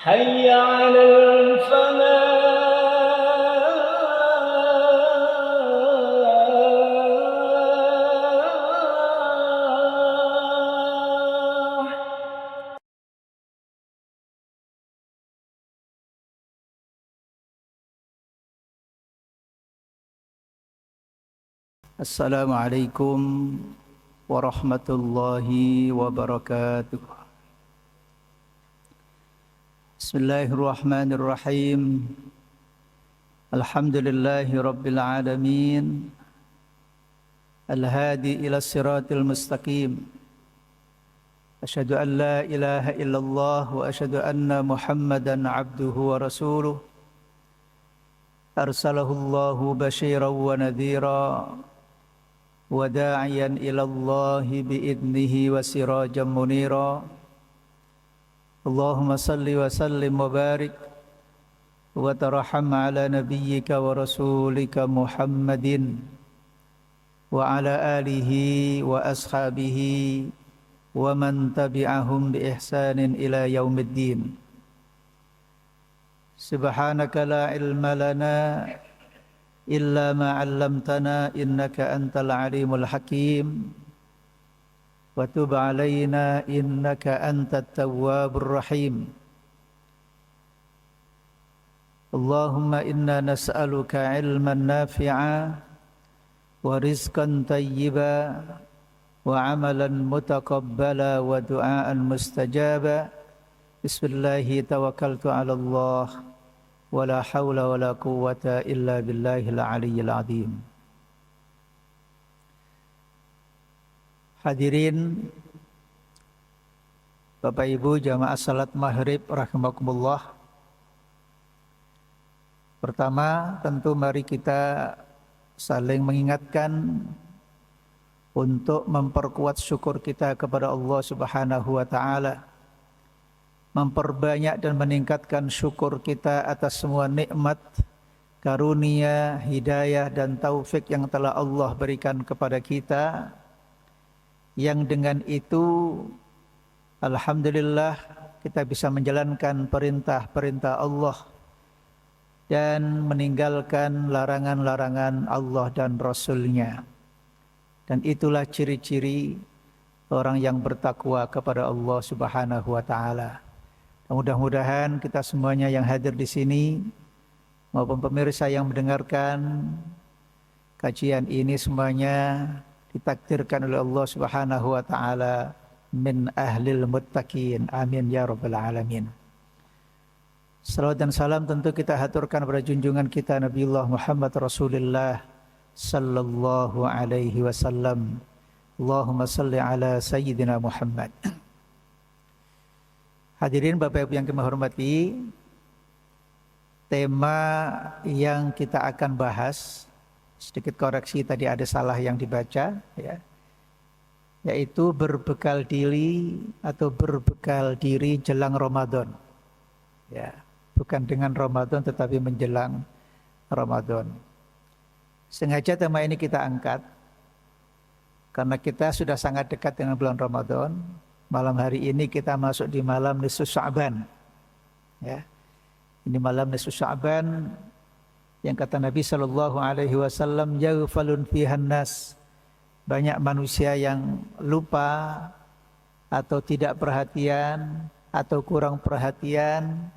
حي على الفلاح. Assalamualaikum warahmatullahi wabarakatuh. Bismillahirrahmanirrahim. Alhamdulillahi rabbil alamin. Al-hadi ila siratil mustaqim. Asyhadu an la ilaha illallah wa asyhadu anna Muhammadan abduhu wa rasuluh. Arsalahu Allahu basyiran wa nadhira. وداعيا إلى الله بإذنه وسراجا منيرا اللهم صل وسلم وبارك وترحم على نبيك ورسولك محمد وعلى آله وأصحابه ومن تبعهم بإحسان إلى يوم الدين سبحانك لا علم لنا إلا ما علمتنا إنك أنت العليم الحكيم وتب علينا إنك أنت التواب الرحيم اللهم إنا نسألك علما نافعا ورزقا طيبا وعملا متقبلا ودعاء مستجابا بسم الله توكلت على الله ولا حول ولا قوة إلا بالله العلي العظيم. Hadirin Bapak Ibu jamaah salat maghrib rahimakumullah. Pertama tentu mari kita saling mengingatkan untuk memperkuat syukur kita kepada Allah Subhanahu wa taala. Memperbanyak dan meningkatkan syukur kita atas semua nikmat, karunia, hidayah dan taufik yang telah Allah berikan kepada kita. Yang dengan itu alhamdulillah kita bisa menjalankan perintah-perintah Allah dan meninggalkan larangan-larangan Allah dan Rasul-Nya. Dan itulah ciri-ciri orang yang bertakwa kepada Allah Subhanahu wa taala. Mudah-mudahan kita semuanya yang hadir di sini maupun pemirsa yang mendengarkan kajian ini semuanya ditakdirkan oleh Allah Subhanahu wa taala min ahlil muttaqin. Amin ya rabbal alamin. Salawat dan salam tentu kita haturkan kepada junjungan kita Nabiullah Muhammad Rasulullah sallallahu alaihi wasallam. Allahumma salli ala sayyidina Muhammad. Hadirin Bapak Ibu yang kami hormati, tema yang kita akan bahas, sedikit koreksi tadi ada salah yang dibaca, ya, yaitu berbekal diri atau berbekal diri jelang Ramadan. Ya, bukan dengan Ramadan tetapi menjelang Ramadan. Sengaja tema ini kita angkat karena kita sudah sangat dekat dengan bulan Ramadan. Malam hari ini kita masuk di malam nisfu Sya'ban. Ya. Ini malam nisfu Sya'ban yang kata Nabi sallallahu alaihi wasallam yaghfalun fihan nas. Banyak manusia yang lupa atau tidak perhatian atau kurang perhatian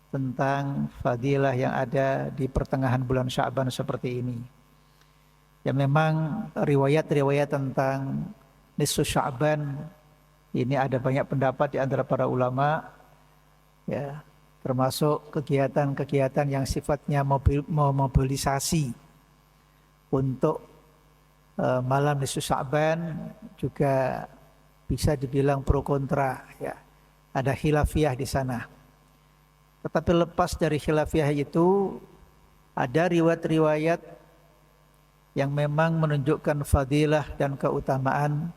tentang fadilah yang ada di pertengahan bulan Sya'ban seperti ini. Ya memang riwayat-riwayat tentang nisfu Sya'ban ini ada banyak pendapat di antara para ulama, ya, termasuk kegiatan-kegiatan yang sifatnya memobilisasi untuk malam nisfu Sya'ban juga bisa dibilang pro kontra, ya. Ada khilafiyah di sana. Tetapi lepas dari khilafiyah itu ada riwayat-riwayat yang memang menunjukkan fadilah dan keutamaan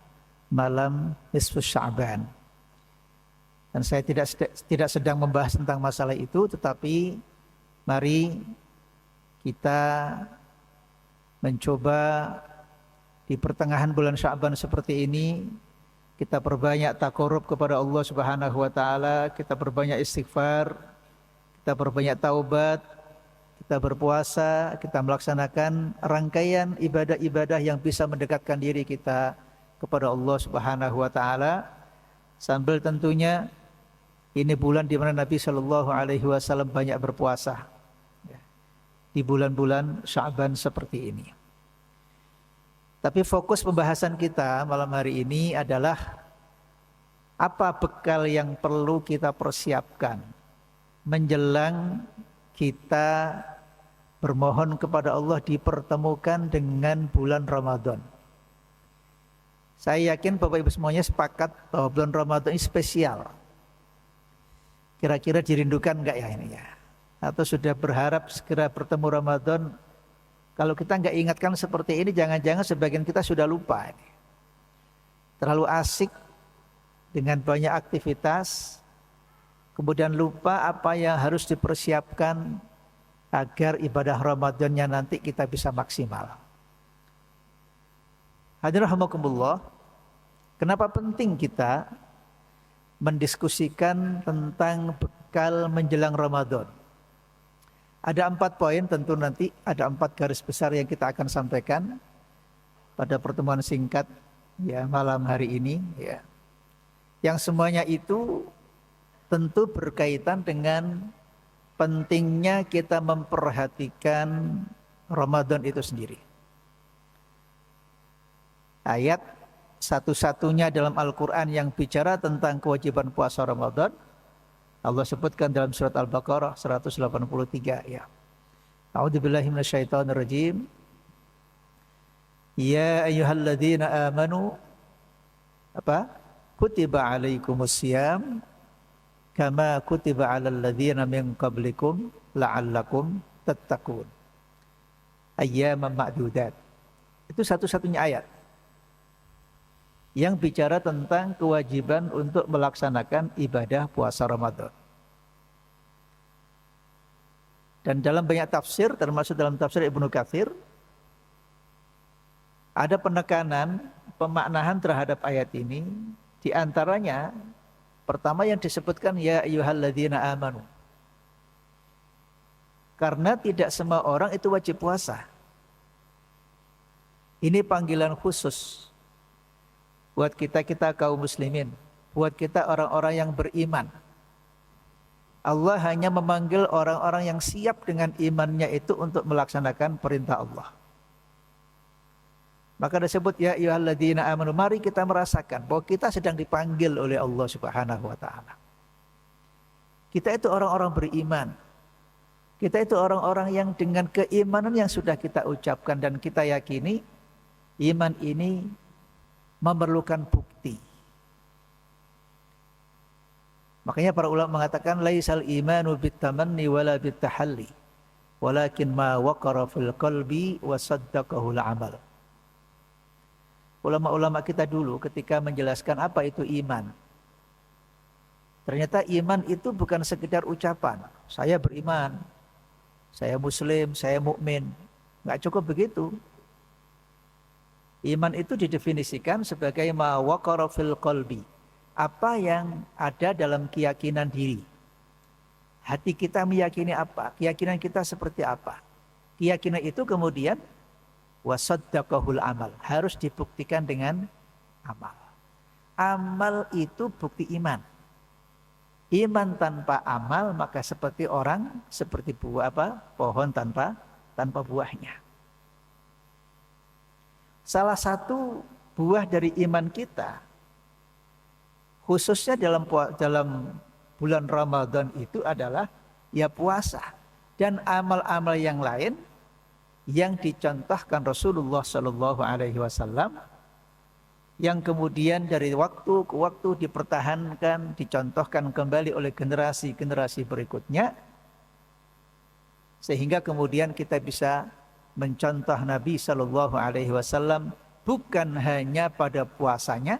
malam nisfu Sya'ban. Dan saya tidak sedang membahas tentang masalah itu, tetapi mari kita mencoba di pertengahan bulan Sya'ban seperti ini kita perbanyak takarrub kepada Allah Subhanahu wa taala, kita perbanyak istighfar, kita berbanyak taubat, kita berpuasa, kita melaksanakan rangkaian ibadah-ibadah yang bisa mendekatkan diri kita kepada Allah Subhanahu wa taala, sambil tentunya ini bulan di mana Nabi Shallallahu alaihi wasallam banyak berpuasa. Ya, di bulan-bulan Sya'ban seperti ini. Tapi fokus pembahasan kita malam hari ini adalah apa bekal yang perlu kita persiapkan menjelang kita bermohon kepada Allah dipertemukan dengan bulan Ramadan. Saya yakin Bapak Ibu semuanya sepakat bahwa bulan Ramadan ini spesial. Kira-kira dirindukan enggak ya ini ya? Atau sudah berharap segera bertemu Ramadan? Kalau kita enggak ingatkan seperti ini, jangan-jangan sebagian kita sudah lupa ini. Terlalu asik dengan banyak aktivitas, kemudian lupa apa yang harus dipersiapkan agar ibadah Ramadannya nanti kita bisa maksimal. Hadirin rahimakumullah, kenapa penting kita mendiskusikan tentang bekal menjelang Ramadan? Ada 4 poin, tentu nanti ada 4 garis besar yang kita akan sampaikan pada pertemuan singkat ya malam hari ini ya. Yang semuanya itu tentu berkaitan dengan pentingnya kita memperhatikan Ramadan itu sendiri. Ayat satu-satunya dalam Al-Quran yang bicara tentang kewajiban puasa Ramadan, Allah sebutkan dalam surat Al-Baqarah 183 ya. A'udzubillahi minasyaitonirrajim. Ya ayyuhalladzina amanu kutiba alaikumusiyam kama kutiba alal ladzina min qablikum la'allakum tattaqun. Ayyaman ma'dudat. Itu satu-satunya ayat yang bicara tentang kewajiban untuk melaksanakan ibadah puasa Ramadan. Dan dalam banyak tafsir, termasuk dalam tafsir Ibnu Katsir, ada penekanan, pemaknaan terhadap ayat ini. Di antaranya, pertama yang disebutkan ya ayyuhalladzina amanu. Karena tidak semua orang itu wajib puasa. Ini panggilan khusus buat kita kaum muslimin, buat kita orang-orang yang beriman. Allah hanya memanggil orang-orang yang siap dengan imannya itu untuk melaksanakan perintah Allah. Maka disebut ya ayyuhalladzina amanu, mari kita merasakan bahwa kita sedang dipanggil oleh Allah Subhanahu wa taala. Kita itu orang-orang beriman. Kita itu orang-orang yang dengan keimanan yang sudah kita ucapkan dan kita yakini, iman ini memerlukan bukti. Makanya para ulama mengatakan laisal imanu bitamanni wala bitahalli walakin ma waqara fil qalbi wa saddaqahu al-amal. Ulama-ulama kita dulu ketika menjelaskan apa itu iman, ternyata iman itu bukan sekedar ucapan, saya beriman, saya muslim, saya mukmin. Enggak cukup begitu. Iman itu didefinisikan sebagai ma waqara fil qalbi, apa yang ada dalam keyakinan diri. Hati kita meyakini apa, keyakinan kita seperti apa. Keyakinan itu kemudian wasaddaqahul amal, harus dibuktikan dengan amal. Amal itu bukti iman. Iman tanpa amal maka seperti buah pohon tanpa buahnya. Salah satu buah dari iman kita, khususnya dalam bulan Ramadan itu adalah ya puasa dan amal-amal yang lain yang dicontohkan Rasulullah Shallallahu Alaihi Wasallam, yang kemudian dari waktu ke waktu dipertahankan, dicontohkan kembali oleh generasi-generasi berikutnya, sehingga kemudian kita bisa mencontoh Nabi Shallallahu Alaihi Wasallam bukan hanya pada puasanya,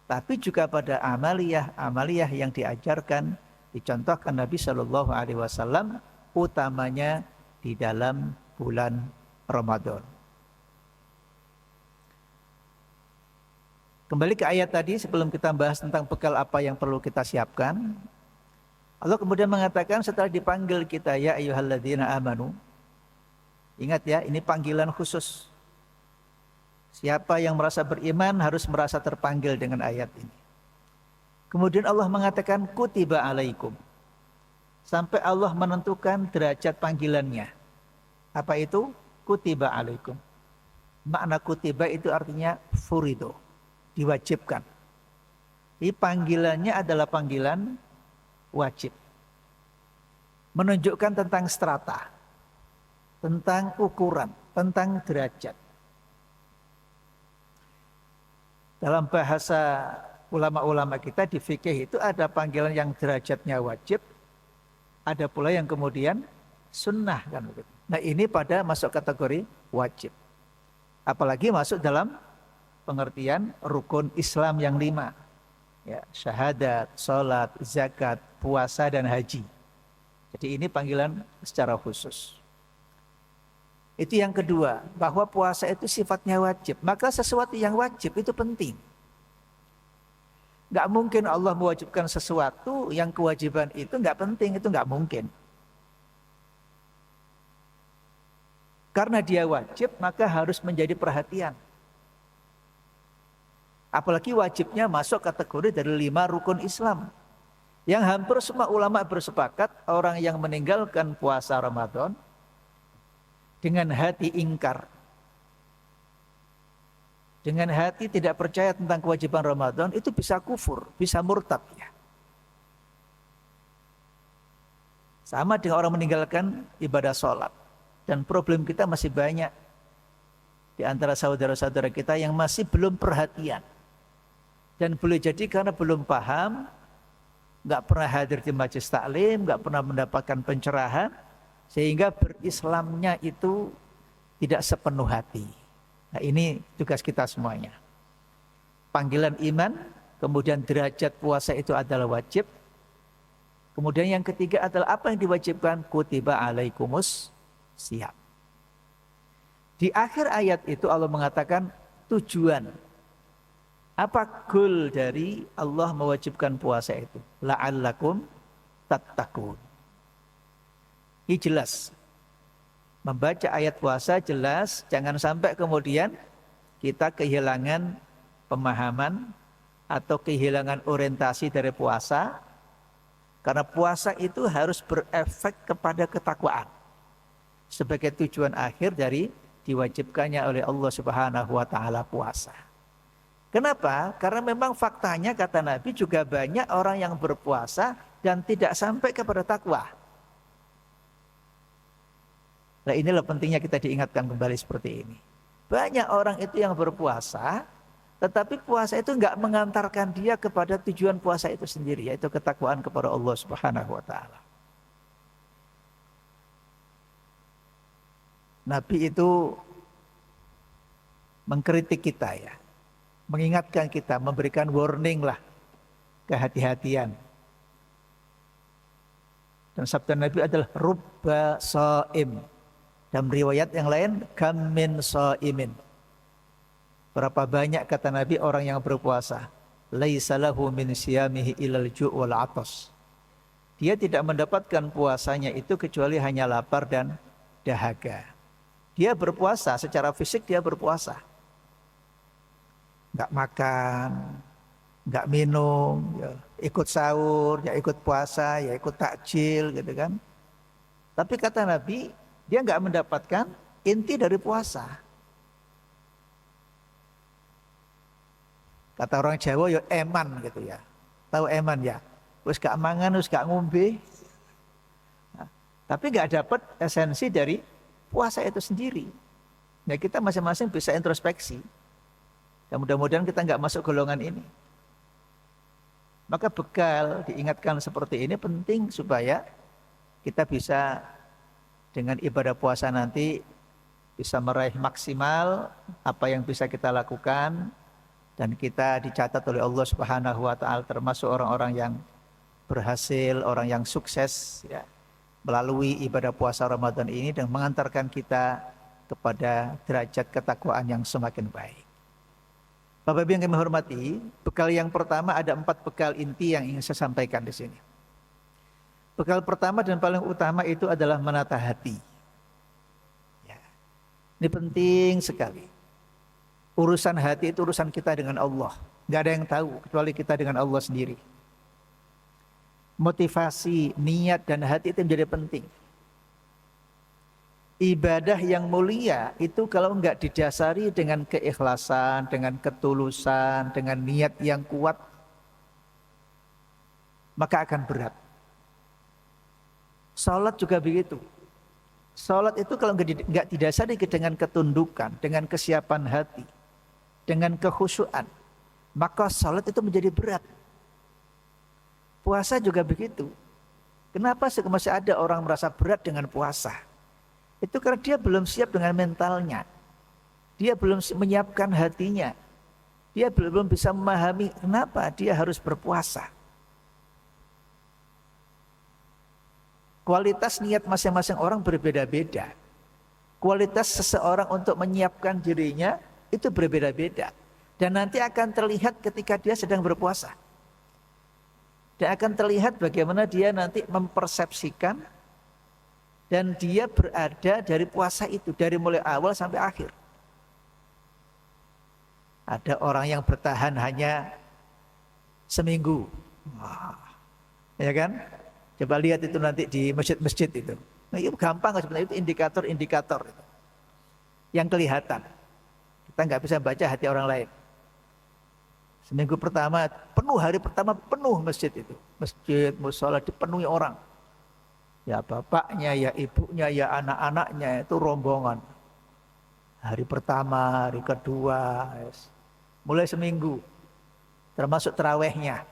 tapi juga pada amaliyah yang diajarkan, dicontohkan Nabi Shallallahu Alaihi Wasallam, utamanya di dalam bulan Ramadan. Kembali ke ayat tadi sebelum kita bahas tentang bekal apa yang perlu kita siapkan. Allah kemudian mengatakan setelah dipanggil kita, ya ayyuhalladzina amanu. Ingat ya, ini panggilan khusus. Siapa yang merasa beriman harus merasa terpanggil dengan ayat ini. Kemudian Allah mengatakan kutiba alaikum. Sampai Allah menentukan derajat panggilannya. Apa itu? Kutiba alaikum. Makna kutiba itu artinya furido, diwajibkan. Jadi panggilannya adalah panggilan wajib. Menunjukkan tentang strata, tentang ukuran, tentang derajat. Dalam bahasa ulama-ulama kita di fikih itu ada panggilan yang derajatnya wajib, ada pula yang kemudian sunnah kan begitu. Nah ini pada masuk kategori wajib. Apalagi masuk dalam pengertian rukun Islam yang 5. Ya, syahadat, sholat, zakat, puasa, dan haji. Jadi ini panggilan secara khusus. Itu yang kedua, bahwa puasa itu sifatnya wajib. Maka sesuatu yang wajib itu penting. Gak mungkin Allah mewajibkan sesuatu yang kewajiban itu gak penting, itu gak mungkin. Karena dia wajib, maka harus menjadi perhatian. Apalagi wajibnya masuk kategori dari 5 rukun Islam. Yang hampir semua ulama bersepakat, orang yang meninggalkan puasa Ramadan dengan hati ingkar, dengan hati tidak percaya tentang kewajiban Ramadan, itu bisa kufur, bisa murtad ya. Sama dengan orang meninggalkan ibadah sholat. Dan problem kita masih banyak di antara saudara-saudara kita yang masih belum perhatian. Dan boleh jadi karena belum paham, nggak pernah hadir di majelis taklim, nggak pernah mendapatkan pencerahan, sehingga berislamnya itu tidak sepenuh hati. Nah ini tugas kita semuanya. Panggilan iman, kemudian derajat puasa itu adalah wajib. Kemudian yang ketiga adalah apa yang diwajibkan? Kutiba alaikumus siap. Di akhir ayat itu Allah mengatakan tujuan. Apa goal dari Allah mewajibkan puasa itu? La'allakum tattaqun. Ini jelas. Membaca ayat puasa jelas, jangan sampai kemudian kita kehilangan pemahaman atau kehilangan orientasi dari puasa. Karena puasa itu harus berefek kepada ketakwaan. Sebagai tujuan akhir dari diwajibkannya oleh Allah Subhanahu wa taala puasa. Kenapa? Karena memang faktanya kata Nabi juga banyak orang yang berpuasa dan tidak sampai kepada takwa. Nah inilah pentingnya kita diingatkan kembali seperti ini. Banyak orang itu yang berpuasa, tetapi puasa itu enggak mengantarkan dia kepada tujuan puasa itu sendiri, yaitu ketakwaan kepada Allah Subhanahu wa taala. Nabi itu mengkritik kita ya, mengingatkan kita, memberikan warning lah, kehati-hatian. Dan sabda Nabi adalah rubba shaim. Dalam riwayat yang lain, kam min shaimin. Berapa banyak kata Nabi orang yang berpuasa, laisa lahu min siyamihi ilal ju' wal 'atas. Dia tidak mendapatkan puasanya itu kecuali hanya lapar dan dahaga. Dia berpuasa, secara fisik dia berpuasa. Enggak makan, enggak minum, ya, ikut sahur, ya ikut puasa, ya ikut takjil gitu kan. Tapi kata Nabi, dia enggak mendapatkan inti dari puasa. Kata orang Jawa ya eman gitu ya. Tahu eman ya? Wis gak mangan, wis gak ngombe. Nah, tapi enggak dapat esensi dari puasa itu sendiri. Ya kita masing-masing bisa introspeksi. Dan mudah-mudahan kita enggak masuk golongan ini. Maka bekal diingatkan seperti ini penting supaya kita bisa dengan ibadah puasa nanti bisa meraih maksimal apa yang bisa kita lakukan. Dan kita dicatat oleh Allah Subhanahu wa taala termasuk orang-orang yang berhasil, orang yang sukses ya, melalui ibadah puasa Ramadan ini dan mengantarkan kita kepada derajat ketakwaan yang semakin baik. Bapak Ibu yang kami hormati, bekal yang pertama ada 4 bekal inti yang ingin saya sampaikan di sini. Bekal pertama dan paling utama itu adalah menata hati. Ya. Ini penting sekali. Urusan hati itu urusan kita dengan Allah. Gak ada yang tahu kecuali kita dengan Allah sendiri. Motivasi, niat, dan hati itu menjadi penting. Ibadah yang mulia itu kalau enggak didasari dengan keikhlasan, dengan ketulusan, dengan niat yang kuat, maka akan berat. Salat juga begitu. Salat itu kalau enggak didasari dengan ketundukan, dengan kesiapan hati, dengan kekhusyuan, maka salat itu menjadi berat. Puasa juga begitu. Kenapa masih ada orang merasa berat dengan puasa? Itu karena dia belum siap dengan mentalnya. Dia belum menyiapkan hatinya. Dia belum bisa memahami kenapa dia harus berpuasa. Kualitas niat masing-masing orang berbeda-beda. Kualitas seseorang untuk menyiapkan dirinya itu berbeda-beda. Dan nanti akan terlihat ketika dia sedang berpuasa. Dan akan terlihat bagaimana dia nanti mempersepsikan dan dia berada dari puasa itu, dari mulai awal sampai akhir. Ada orang yang bertahan hanya seminggu. Wah, ya kan? Coba lihat itu nanti di masjid-masjid itu. Nah, itu gampang sebenarnya, itu indikator-indikator yang kelihatan. Kita nggak bisa baca hati orang lain. Seminggu pertama penuh, hari pertama penuh masjid itu. Masjid, mushola dipenuhi orang. Ya bapaknya, ya ibunya, ya anak-anaknya, itu rombongan. Hari pertama, hari kedua, mulai seminggu, termasuk terawihnya.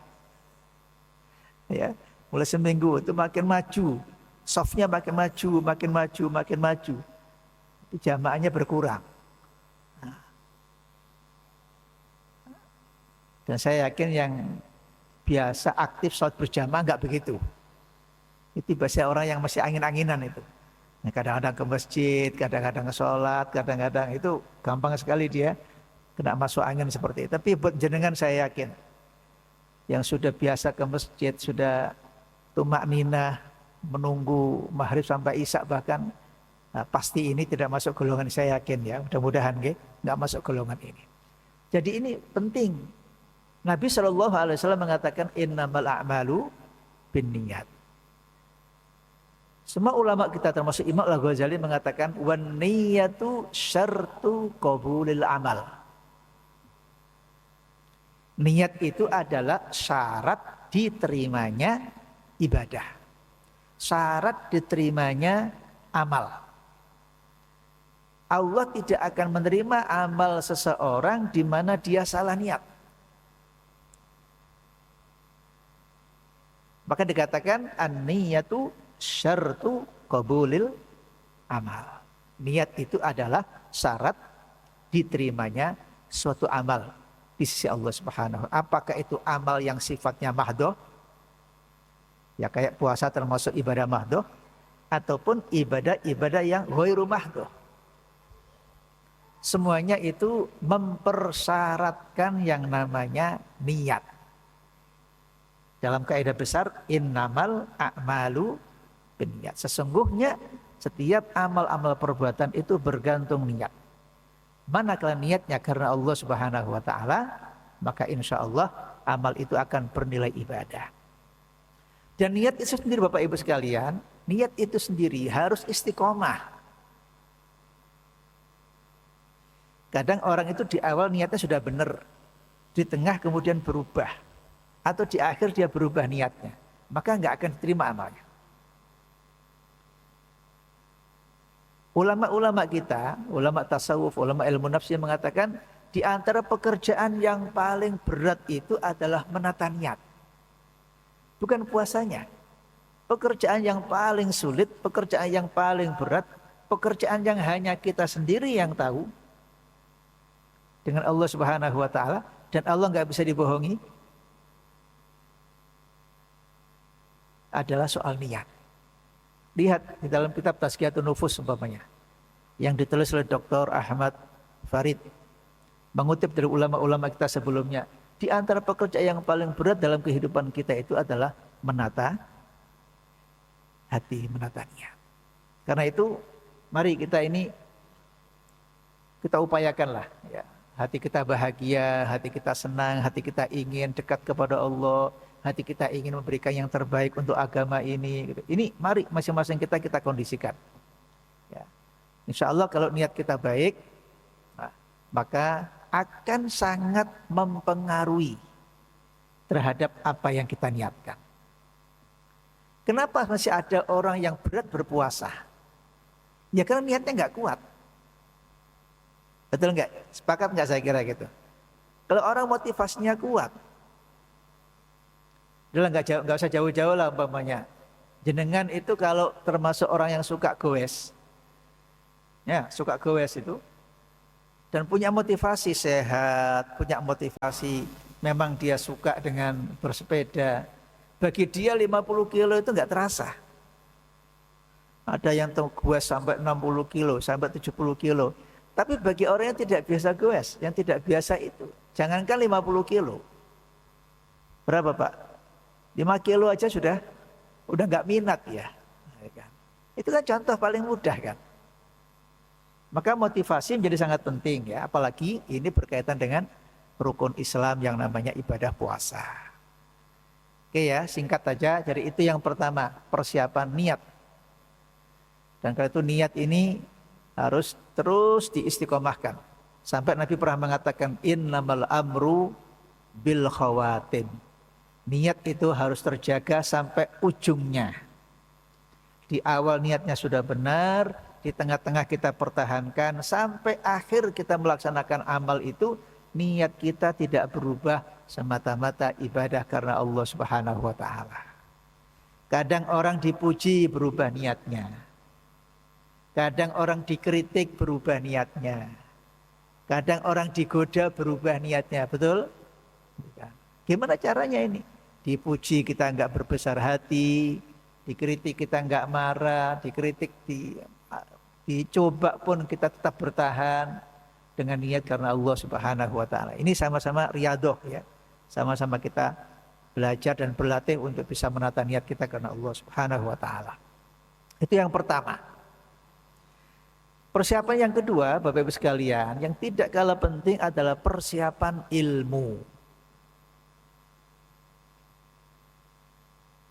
Ya, mulai seminggu itu makin maju, softnya makin maju, makin maju, makin maju. Jamaahnya berkurang. Dan saya yakin yang biasa aktif sholat berjamaah nggak begitu. Itu biasanya orang yang masih angin-anginan itu. Nah, kadang-kadang ke masjid, kadang-kadang ke sholat, kadang-kadang itu gampang sekali dia kena masuk angin seperti itu. Tapi buat jenengan saya yakin, yang sudah biasa ke masjid, sudah tumak ninah, menunggu maghrib sampai isya bahkan, nah, pasti ini tidak masuk golongan, saya yakin ya. Mudah-mudahan nggak masuk golongan ini. Jadi ini penting. Nabi SAW mengatakan innamal a'malu binniyat. Semua ulama kita termasuk Imam Al-Ghazali mengatakan wan niyatu syartu qabulil amal. Niat itu adalah syarat diterimanya ibadah. Syarat diterimanya amal. Allah tidak akan menerima amal seseorang di mana dia salah niat. Maka dikatakan an-niyatu syartu qabulil amal. Niat itu adalah syarat diterimanya suatu amal di sisi Allah Subhanahu. Apakah itu amal yang sifatnya mahdoh? Ya kayak puasa termasuk ibadah mahdoh, ataupun ibadah-ibadah yang ghairu mahdoh. Semuanya itu mempersyaratkan yang namanya niat. Dalam kaidah besar innamal a'malu niat. Sesungguhnya setiap amal-amal perbuatan itu bergantung niat. Manakala niatnya karena Allah Subhanahu wa taala, maka insya Allah amal itu akan bernilai ibadah. Dan niat itu sendiri Bapak Ibu sekalian, niat itu sendiri harus istiqomah. Kadang orang itu di awal niatnya sudah benar, di tengah kemudian berubah, atau di akhir dia berubah niatnya, maka nggak akan diterima amalnya. Ulama-ulama kita, ulama tasawuf, ulama ilmu nafs mengatakan di antara pekerjaan yang paling berat itu adalah menata niat. Bukan puasanya. Pekerjaan yang paling sulit, pekerjaan yang paling berat, pekerjaan yang hanya kita sendiri yang tahu dengan Allah Subhanahu wa taala, dan Allah nggak bisa dibohongi, adalah soal niat. Lihat di dalam kitab Tazkiyatun Nufus umpamanya, yang ditulis oleh Dr. Ahmad Farid, mengutip dari ulama-ulama kita sebelumnya, di antara pekerjaan yang paling berat dalam kehidupan kita itu adalah menata hati, menata niat. Karena itu mari kita upayakanlah ya. Hati kita bahagia, hati kita senang, hati kita ingin dekat kepada Allah, hati kita ingin memberikan yang terbaik untuk agama ini. Gitu. Ini mari masing-masing kita kondisikan. Ya. Insya Allah kalau niat kita baik, maka akan sangat mempengaruhi terhadap apa yang kita niatkan. Kenapa masih ada orang yang berat berpuasa? Ya karena niatnya nggak kuat. Betul nggak? Sepakat nggak saya kira gitu? Kalau orang motivasinya kuat, nggak usah jauh-jauh lah umpamanya. Jenengan itu kalau termasuk orang yang suka goes, ya suka goes itu, dan punya motivasi sehat, punya motivasi memang dia suka dengan bersepeda. Bagi dia 50 kilo itu nggak terasa. Ada yang goes sampai 60 kilo, sampai 70 kilo. Tapi bagi orang yang tidak biasa goes, yang tidak biasa itu, jangankan 50 kilo. Berapa Pak? 5 kilo aja sudah nggak minat ya. Itu kan contoh paling mudah kan. Maka motivasi menjadi sangat penting ya, apalagi ini berkaitan dengan rukun Islam yang namanya ibadah puasa. Oke ya, singkat saja. Jadi itu yang pertama, persiapan niat. Dan kalau itu niat ini harus terus diistiqomahkan. Sampai Nabi pernah mengatakan innamal amru bil khawatim. Niat itu harus terjaga sampai ujungnya. Di awal niatnya sudah benar, di tengah-tengah kita pertahankan, sampai akhir kita melaksanakan amal itu, niat kita tidak berubah semata-mata ibadah karena Allah Subhanahu wa taala. Kadang orang dipuji berubah niatnya. Kadang orang dikritik berubah niatnya. Kadang orang digoda berubah niatnya, betul? Gimana caranya ini? Dipuji kita enggak berbesar hati, dikritik kita enggak marah, dikritik dicoba pun kita tetap bertahan dengan niat karena Allah Subhanahu wa taala. Ini sama-sama riyadhah ya. Sama-sama kita belajar dan berlatih untuk bisa menata niat kita karena Allah Subhanahu wa taala. Itu yang pertama. Persiapan yang kedua, Bapak Ibu sekalian, yang tidak kalah penting adalah persiapan ilmu.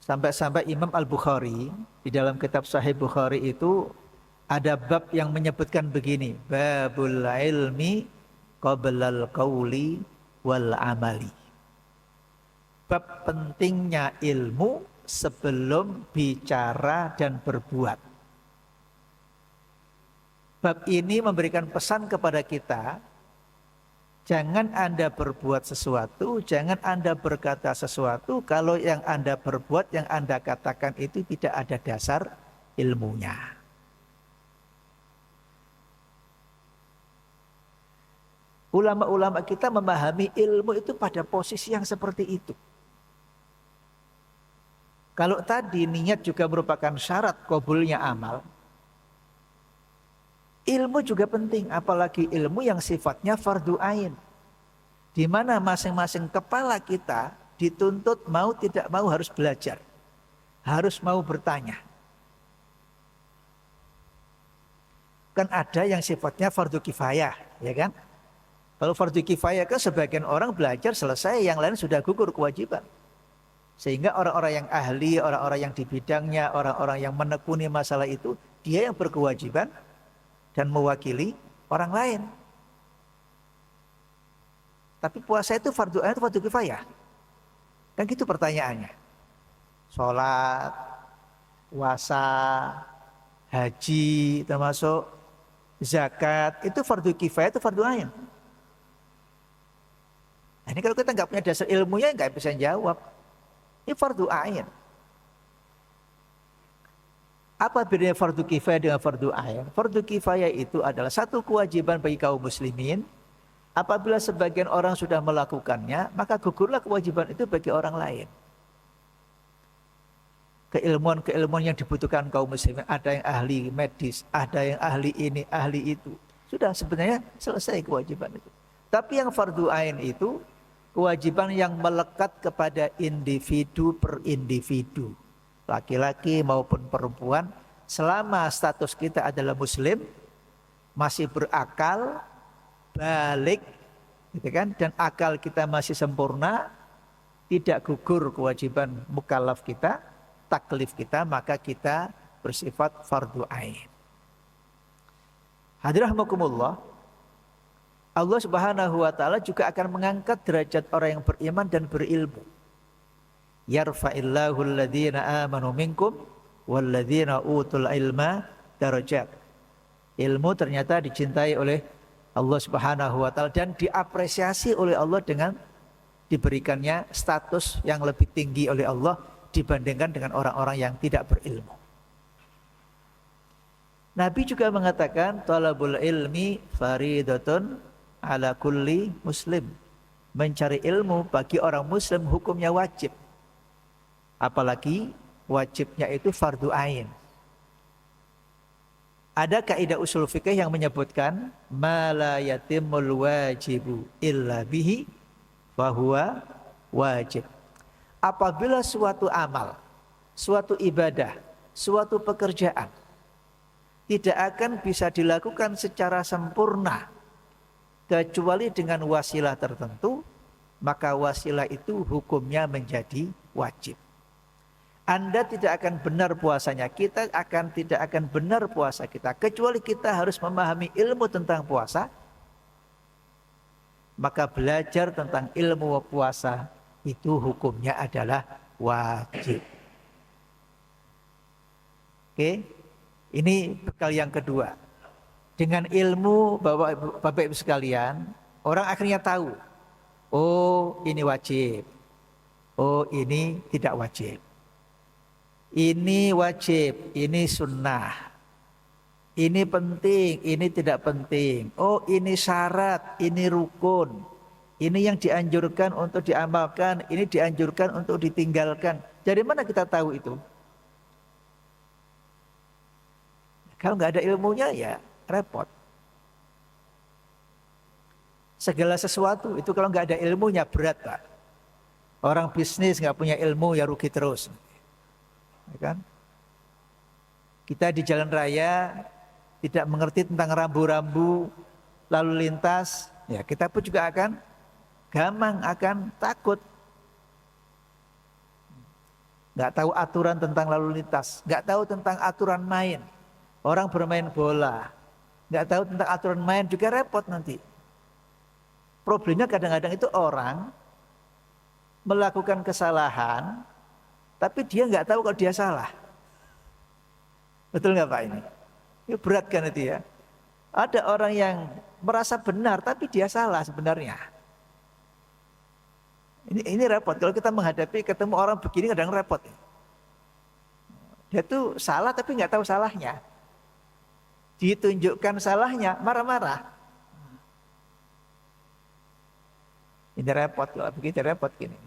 Sampai-sampai Imam Al-Bukhari di dalam kitab Sahih Bukhari itu ada bab yang menyebutkan begini, babul ilmi qablal qauli wal amali. Bab pentingnya ilmu sebelum bicara dan berbuat. Bab ini memberikan pesan kepada kita, jangan Anda berbuat sesuatu, jangan Anda berkata sesuatu kalau yang Anda berbuat, yang Anda katakan itu tidak ada dasar ilmunya. Ulama-ulama kita memahami ilmu itu pada posisi yang seperti itu. Kalau tadi niat juga merupakan syarat qabulnya amal, ilmu juga penting, apalagi ilmu yang sifatnya fardu ain. Di mana masing-masing kepala kita dituntut mau tidak mau harus belajar. Harus mau bertanya. Kan ada yang sifatnya fardu kifayah, ya kan? Kalau fardu kifayah kan sebagian orang belajar selesai, yang lain sudah gugur kewajiban. Sehingga orang-orang yang ahli, orang-orang yang di bidangnya, orang-orang yang menekuni masalah itu, dia yang berkewajiban dan mewakili orang lain. Tapi puasa itu fardu ain atau fardu kifayah? Kan gitu pertanyaannya. Sholat, puasa, haji, termasuk zakat, itu fardu kifayah itu fardu ain. Nah, ini kalau kita nggak punya dasar ilmunya nggak bisa jawab. Ini fardu ain. Apa bedanya fardu kifayah dengan fardu ain? Fardu kifayah itu adalah satu kewajiban bagi kaum muslimin. Apabila sebagian orang sudah melakukannya, maka gugurlah kewajiban itu bagi orang lain. Keilmuan-keilmuan yang dibutuhkan kaum muslimin, ada yang ahli medis, ada yang ahli ini, ahli itu. Sudah sebenarnya selesai kewajiban itu. Tapi yang fardu ain itu kewajiban yang melekat kepada individu per individu. laki-laki maupun perempuan, selama status kita adalah muslim, masih berakal, balik, gitu kan, dan akal kita masih sempurna, tidak gugur kewajiban mukallaf kita, taklif kita, maka kita bersifat fardu ain. Hadirin rahimakumullah, Allah Subhanahu wa taala juga akan mengangkat derajat orang yang beriman dan berilmu. Yarfa'illahu alladhina amanu minkum walladhina utul ilma darajat. Ilmu ternyata dicintai oleh Allah Subhanahu wa taala dan diapresiasi oleh Allah dengan diberikannya status yang lebih tinggi oleh Allah dibandingkan dengan orang-orang yang tidak berilmu. Nabi juga mengatakan talabul ilmi faridatun ala kulli muslim. Mencari ilmu bagi orang muslim hukumnya wajib. Apalagi wajibnya itu fardu ain. Ada kaidah usul fikih yang menyebutkan ma la yatimul wajibu illa bihi fahuwa wajib. Apabila suatu amal, suatu ibadah, suatu pekerjaan tidak akan bisa dilakukan secara sempurna kecuali dengan wasilah tertentu, maka wasilah itu hukumnya menjadi wajib. Anda tidak akan benar puasanya, kita tidak akan benar puasa kita kecuali kita harus memahami ilmu tentang puasa. Maka belajar tentang ilmu puasa itu hukumnya adalah wajib. Oke, ini bekal yang kedua. Dengan ilmu Bapak Ibu sekalian, orang akhirnya tahu, oh ini wajib, oh ini tidak wajib. Ini wajib, ini sunnah. Ini penting, ini tidak penting. Oh ini syarat, ini rukun. Ini yang dianjurkan untuk diamalkan, ini dianjurkan untuk ditinggalkan. Dari mana kita tahu itu? Kalau nggak ada ilmunya ya repot. Segala sesuatu itu kalau nggak ada ilmunya berat Pak. Orang bisnis nggak punya ilmu ya rugi terus. Ya kan? Kita di jalan raya tidak mengerti tentang rambu-rambu lalu lintas, ya kita pun juga akan gamang, akan takut. Nggak tahu aturan tentang lalu lintas, nggak tahu tentang aturan main. Orang bermain bola, nggak tahu tentang aturan main juga repot nanti. Problemnya kadang-kadang itu orang melakukan kesalahan, tapi dia nggak tahu kalau dia salah. Betul nggak Pak ini? Ini berat kan itu ya. Ada orang yang merasa benar, tapi dia salah sebenarnya. Ini repot. Kalau kita menghadapi ketemu orang begini kadang repot. Dia tuh salah tapi nggak tahu salahnya. Ditunjukkan salahnya, marah-marah. Ini repot, kalau begitu repot gini.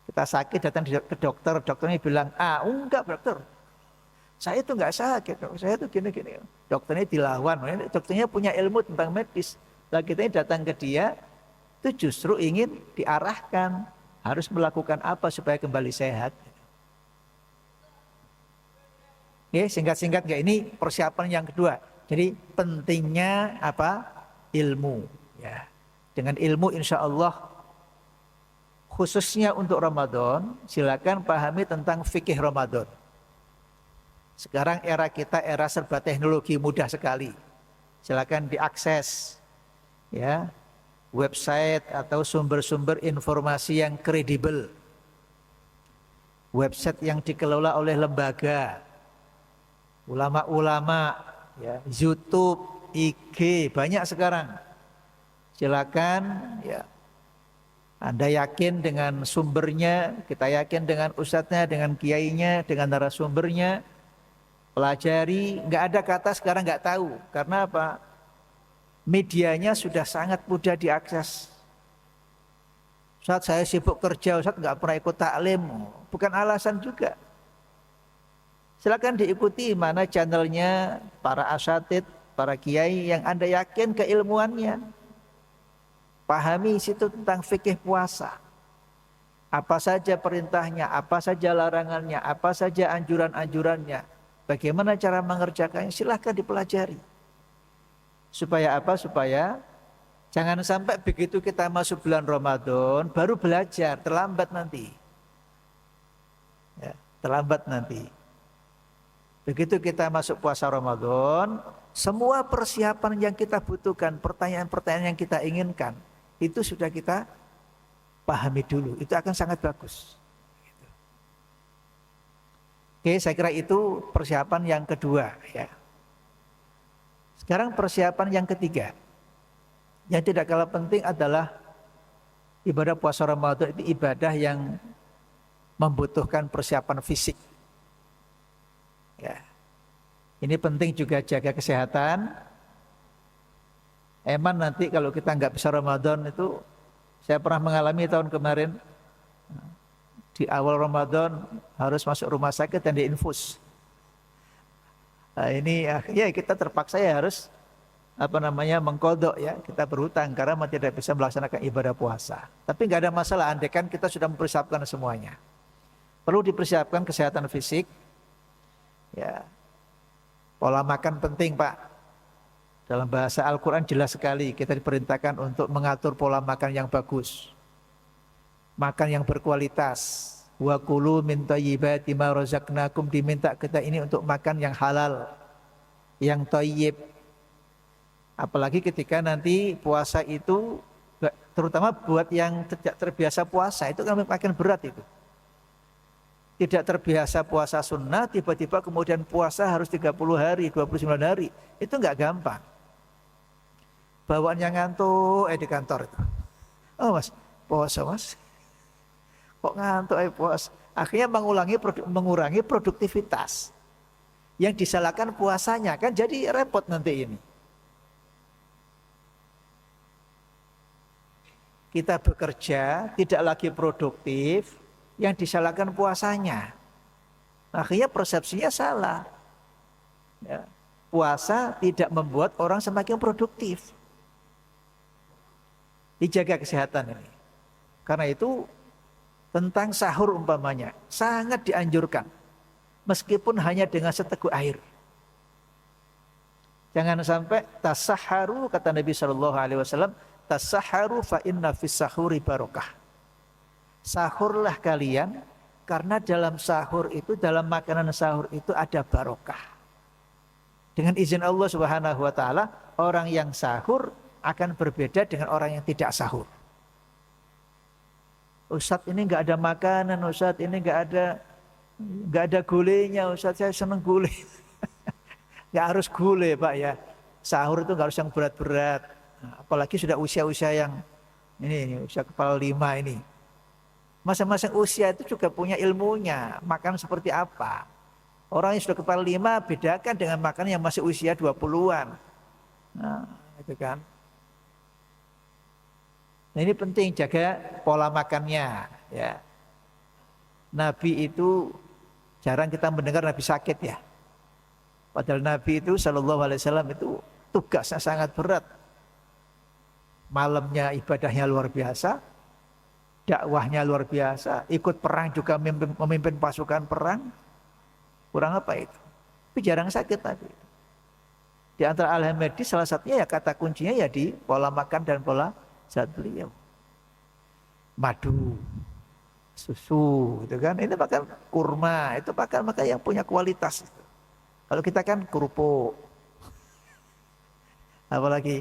Kita sakit datang ke dokter, dokternya bilang, enggak dokter. Saya itu nggak sakit, saya itu gini-gini. Dokternya dilawan, dokternya punya ilmu tentang medis. Lah kita datang ke dia, itu justru ingin diarahkan, harus melakukan apa supaya kembali sehat. Oke, singkat-singkat nggak, ini persiapan yang kedua. Jadi pentingnya apa? Ilmu. Ya, dengan ilmu insya Allah, khususnya untuk Ramadan, silakan pahami tentang fikih Ramadan. Sekarang era kita era serba teknologi, mudah sekali. Silakan diakses ya website atau sumber-sumber informasi yang kredibel. Website yang dikelola oleh lembaga, ulama-ulama, ya, YouTube, IG, banyak sekarang. Silakan ya. Anda yakin dengan sumbernya, kita yakin dengan ustadznya, dengan kiainya, dengan narasumbernya. Pelajari, nggak ada kata sekarang nggak tahu. Karena apa? Medianya sudah sangat mudah diakses. Saat saya sibuk kerja, Ustaz nggak pernah ikut taklim, bukan alasan juga. Silakan diikuti mana channelnya para asatid, para kiai yang Anda yakin keilmuannya. Pahami situ tentang fikih puasa. Apa saja perintahnya, apa saja larangannya, apa saja anjuran-anjurannya. Bagaimana cara mengerjakannya, silahkan dipelajari. Supaya apa? Supaya jangan sampai begitu kita masuk bulan Ramadan, baru belajar, terlambat nanti. Ya, terlambat nanti. Begitu kita masuk puasa Ramadan, semua persiapan yang kita butuhkan, pertanyaan-pertanyaan yang kita inginkan, itu sudah kita pahami dulu, itu akan sangat bagus. Oke, saya kira itu persiapan yang kedua ya. Sekarang persiapan yang ketiga, yang tidak kalah penting adalah ibadah puasa Ramadan itu ibadah yang membutuhkan persiapan fisik. Ya. Ini penting juga jaga kesehatan. Emang nanti kalau kita nggak bisa Ramadan itu, saya pernah mengalami tahun kemarin, di awal Ramadan harus masuk rumah sakit dan diinfus. Nah, ini ya kita terpaksa ya harus mengkodok ya, kita berhutang karena tidak bisa melaksanakan ibadah puasa. Tapi nggak ada masalah, andai kan kita sudah mempersiapkan semuanya. Perlu dipersiapkan kesehatan fisik, ya. Pola makan penting Pak. Dalam bahasa Al-Quran jelas sekali kita diperintahkan untuk mengatur pola makan yang bagus, makan yang berkualitas. Wa kulu min thayyibati ma razaqnakum, diminta kita ini untuk makan yang halal, yang thayyib. Apalagi ketika nanti puasa itu, terutama buat yang tidak terbiasa puasa, itu kan makin berat itu. Tidak terbiasa puasa sunnah, tiba-tiba kemudian puasa harus 30 hari, 29 hari. Itu enggak gampang. Bawaan yang ngantuk di kantor itu. Oh mas, puasa mas. Kok ngantuk puasa? Akhirnya mengurangi produktivitas. Yang disalahkan puasanya, kan jadi repot nanti ini. Kita bekerja, tidak lagi produktif, yang disalahkan puasanya. Akhirnya persepsinya salah. Ya. Puasa tidak membuat orang semakin produktif. Dijaga kesehatan ini. Karena itu tentang sahur umpamanya sangat dianjurkan. Meskipun hanya dengan seteguk air. Jangan sampai tasahharu, kata Nabi SAW, tasahharu fa inna fis sahuri barokah. Sahurlah kalian, karena dalam sahur itu, dalam makanan sahur itu ada barokah. Dengan izin Allah Subhanahu wa taala, orang yang sahur akan berbeda dengan orang yang tidak sahur. Ustadz ini nggak ada makanan, Ustadz ini nggak ada gulenya, Ustadz saya seneng gulai. Nggak harus gulai Pak ya. Sahur itu nggak harus yang berat-berat. Apalagi sudah usia-usia yang ini usia kepala 5 ini. Masing-masing usia itu juga punya ilmunya, makan seperti apa. Orang yang sudah kepala 5 bedakan dengan makan yang masih usia 20-an. Nah, itu kan. Nah, ini penting jaga pola makannya, ya. Nabi itu jarang kita mendengar Nabi sakit ya. Padahal Nabi itu Shallallahu Alaihi Wasallam itu tugasnya sangat berat. Malamnya ibadahnya luar biasa, dakwahnya luar biasa, ikut perang juga memimpin pasukan perang. Kurang apa itu? Tapi jarang sakit Nabi. Di antara al-medis salah satunya ya kata kuncinya ya di pola makan dan pola zat beliau. Madu, susu, itu kan. Ini makan kurma, itu makan yang punya kualitas. Kalau kita kan kerupuk. Apalagi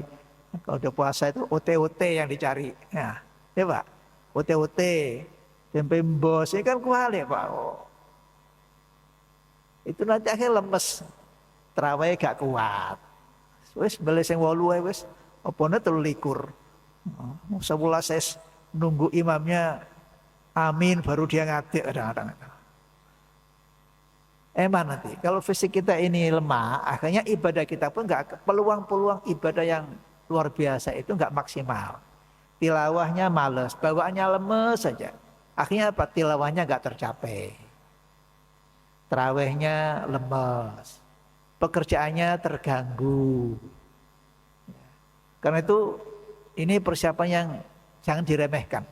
kalau udah puasa itu OT-OT yang dicari. Nah, ya Pak. OT-OT, tempe embos, ini kan kuali Pak. Oh. Itu nanti akhirnya lemes, terawih gak kuat. Wes beli sing 8 wes, opone 23. Sebulan saya nunggu imamnya amin baru dia ngadik kadang-kadang. Emang nanti kalau fisik kita ini lemah, akhirnya ibadah kita pun nggak, peluang-peluang ibadah yang luar biasa itu nggak maksimal. Tilawahnya males, bawaannya lemes saja. Akhirnya apa? Tilawahnya nggak tercapai. Terawihnya lemes, pekerjaannya terganggu. Karena itu ini persiapan yang jangan diremehkan.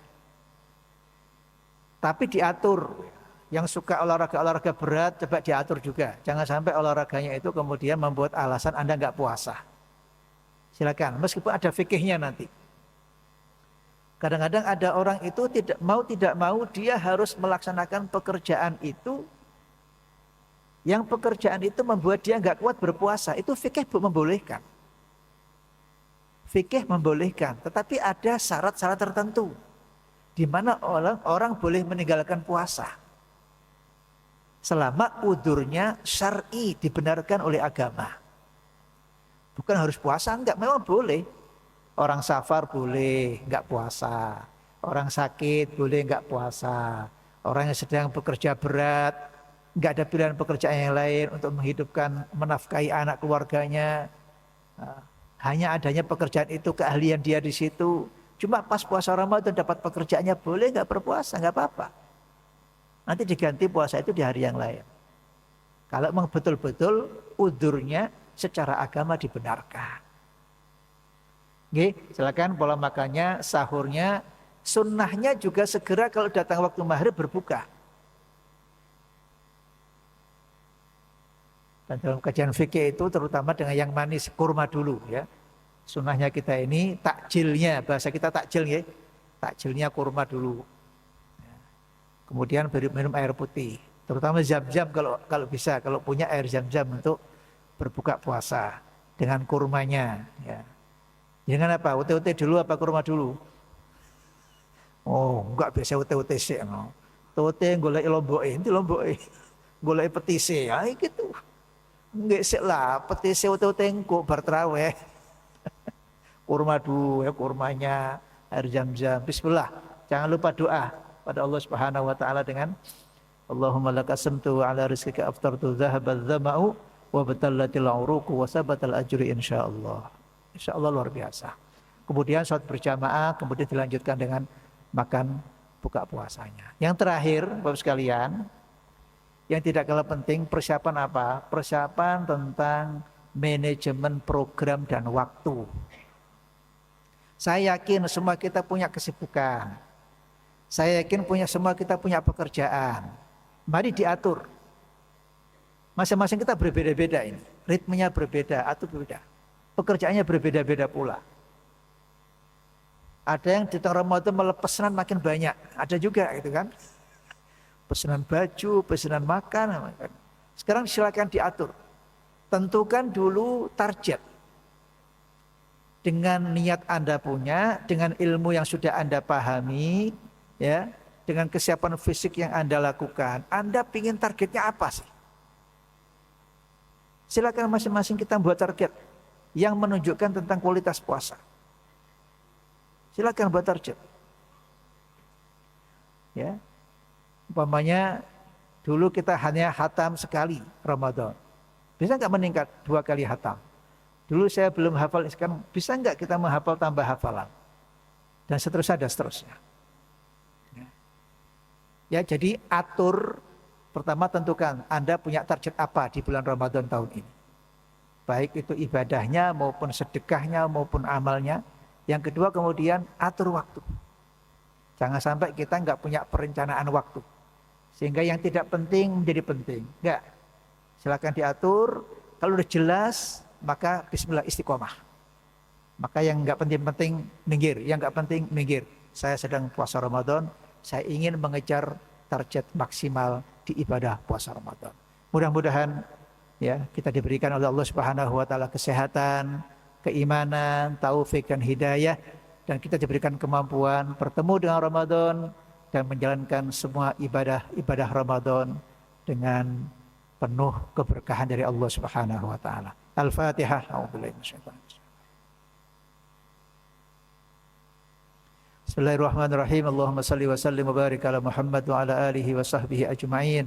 Tapi diatur. Yang suka olahraga berat coba diatur juga. Jangan sampai olahraganya itu kemudian membuat alasan Anda nggak puasa. Silakan, meskipun ada fikihnya nanti. Kadang-kadang ada orang itu tidak mau dia harus melaksanakan pekerjaan itu. Yang pekerjaan itu membuat dia nggak kuat berpuasa. Itu fikih membolehkan. Fikih membolehkan, tetapi ada syarat-syarat tertentu di mana orang boleh meninggalkan puasa. Selama udurnya syar'i dibenarkan oleh agama. Bukan harus puasa, enggak, memang boleh. Orang safar boleh enggak puasa. Orang sakit boleh enggak puasa. Orang yang sedang bekerja berat, enggak ada pilihan pekerjaan yang lain untuk menghidupkan, menafkahi anak keluarganya. Hanya adanya pekerjaan itu, keahlian dia di situ. Cuma pas puasa Ramadan dapat pekerjaannya, boleh enggak berpuasa, enggak apa-apa. Nanti diganti puasa itu di hari yang lain. Kalau memang betul-betul udurnya secara agama dibenarkan. Oke, silakan pola makannya, sahurnya, sunnahnya juga segera kalau datang waktu maghrib berbuka. Dan dalam kajian fikih itu terutama dengan yang manis, kurma dulu ya. Sunnahnya kita ini takjilnya, bahasa kita takjil ya. Takjilnya kurma dulu. Kemudian minum air putih, terutama zam-zam kalau bisa, kalau punya air zam-zam untuk berbuka puasa dengan kurmanya. Ya. Dengan apa? Ute-ute dulu apa kurma dulu? Oh, enggak biasa ute-ute sih. No. Ute golek lomboke, itu lomboke, golek petise, ya gitu. Enggak sih lah, petise ute-ute engko bar traweh. Kurma dulu ya, kurmanya, air zam-zam. Bismillah. Jangan lupa doa pada Allah Subhanahu wa taala dengan Allahumma lakasamtu ala rizqika aftartu dhahaba dzama'u wa batallatil uruqu wa sabatal ajri insyaallah. Insyaallah luar biasa. Kemudian salat berjamaah, kemudian dilanjutkan dengan makan buka puasanya. Yang terakhir, Bapak sekalian, yang tidak kalah penting, persiapan apa? Persiapan tentang manajemen program dan waktu. Saya yakin semua kita punya kesibukan. Saya yakin semua kita punya pekerjaan. Mari diatur. Masing-masing kita berbeda-beda ini. Ritmenya berbeda atau berbeda. Pekerjaannya berbeda-beda pula. Ada yang di tengah Ramadan malah pesanan makin banyak. Ada juga gitu kan. Pesanan baju, pesanan makan. Sekarang silakan diatur. Tentukan dulu target. Dengan niat Anda punya, dengan ilmu yang sudah Anda pahami, ya, dengan kesiapan fisik yang Anda lakukan, Anda ingin targetnya apa sih? Silakan masing-masing kita buat target yang menunjukkan tentang kualitas puasa. Silakan buat target. Ya. Umpamanya dulu kita hanya hatam sekali Ramadan. Bisa nggak meningkat 2 kali hatam? Dulu saya belum hafal, sekarang bisa nggak kita menghafal tambah hafalan? Dan seterusnya dan seterusnya. Ya, jadi atur, pertama tentukan Anda punya target apa di bulan Ramadan tahun ini. Baik itu ibadahnya maupun sedekahnya maupun amalnya. Yang kedua kemudian atur waktu. Jangan sampai kita nggak punya perencanaan waktu. Sehingga yang tidak penting menjadi penting. Enggak. Silakan diatur. Kalau udah jelas, maka bismillah istiqomah. Maka yang nggak penting-penting minggir. Yang nggak penting minggir. Saya sedang puasa Ramadan. Saya ingin mengejar target maksimal di ibadah puasa Ramadan. Mudah-mudahan ya kita diberikan oleh Allah Subhanahu wa taala kesehatan, keimanan, taufik dan hidayah, dan kita diberikan kemampuan bertemu dengan Ramadan dan menjalankan semua ibadah Ramadan dengan penuh keberkahan dari Allah Subhanahu wa taala. Al-Fatihah. A'udzubillahi minasyaitonir rajim. Bismillahirrahmanirrahim. Allahumma salli wa sallim wa barik ala Muhammad wa ala alihi wa sahbihi ajma'in.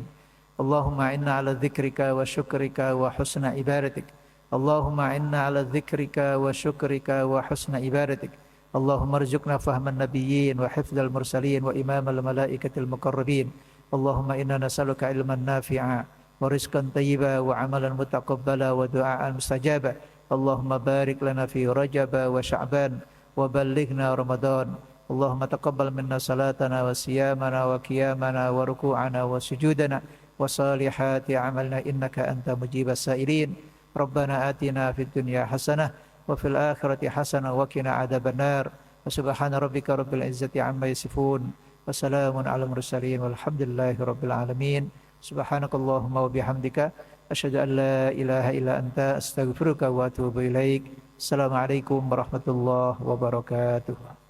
Allahumma inna ala dzikrika wa syukrika wa husna ibadatik. Allahumma inna ala dzikrika wa syukrika wa husna ibadatik. Allahumma rzuqna fahman nabiyyin wa hifdzal mursalin wa imamal malaikatil muqarrabin. Allahumma inna nas'aluka ilman nafi'a wa rizqan thayyiba wa amalan mutaqabbala wa du'aan mustajaba. Allahumma barik lana fi Rajab wa Sya'ban wa ballighna Ramadan. Allahumma taqabbal minna salatana wa siyamana wa qiyamana wa ruku'ana wa sujudana wa salihati amalna innaka anta mujibas sa'irin. Rabbana atina fid dunya hasanah wa fil akhirati hasanah wa qina adzabannar. Wa subhana rabbika rabbil izzati amma yasifun. Wa salamun alal mursalin walhamdulillahi rabbil alamin. Subhanakallahumma wa bihamdika asyhadu an la ilaha illa anta astaghfiruka wa atubu ilaik. Assalamualaikum warahmatullahi wabarakatuh.